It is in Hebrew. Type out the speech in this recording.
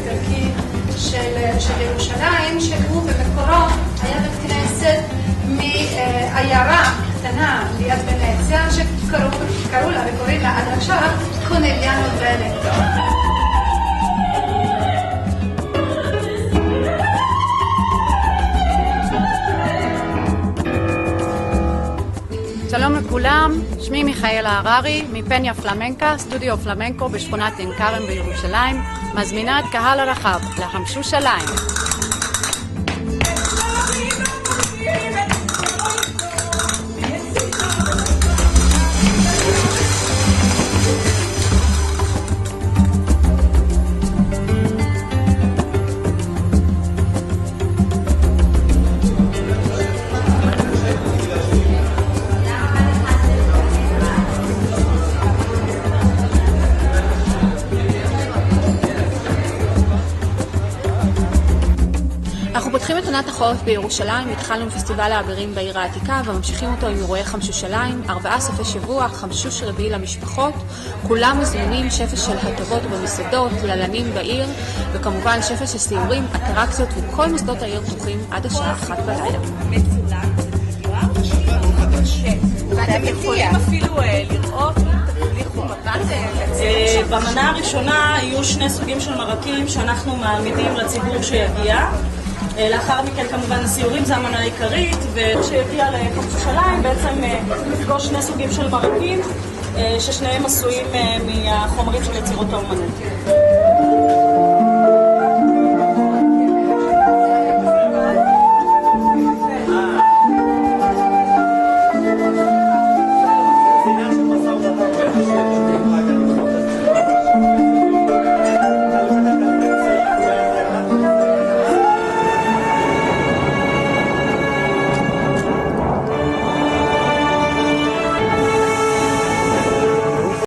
האיטלקי של ירושלים, שהוא במקורו היה בית כנסת מעיירה קטנה ליד ונציה, שקראו לה וקוראים לה עד עכשיו קונליאנו ונטו. שלום לכולם, שמי מיכאל הררי מפניה פלמנקה, סטודיו פלמנקו בשכונת עין כרם בירושלים, מזמינה את קהל הרחב לחמשוש הליין. אנחנו פותחים את עונת החורף בירושלים, התחלנו בפסטיבל האבירים בעיר העתיקה וממשיכים אותו עם אירועי חמשושליים, 4 סופי שבוע, חמשוש רביעי למשפחות, כולם מזמינים שפע של הטבות במסעדות, ללנים בעיר וכמובן שפע של סיורים, אטרקציות וכל מוסדות העיר פתוחים עד השעה 1 בלילה. ואתם יכולים אפילו לראות במנה הראשונה יהיו 2 סוגים של מרקים שאנחנו מעמידים לציבור שיגיע. לאחר מכן כמובן הסיורים זה המנה העיקרית, וכשיגיע לחמשושליים בעצם נפגוש 2 סוגים של מרקים ששניהם עשויים מהחומרים של יצירות האומנות.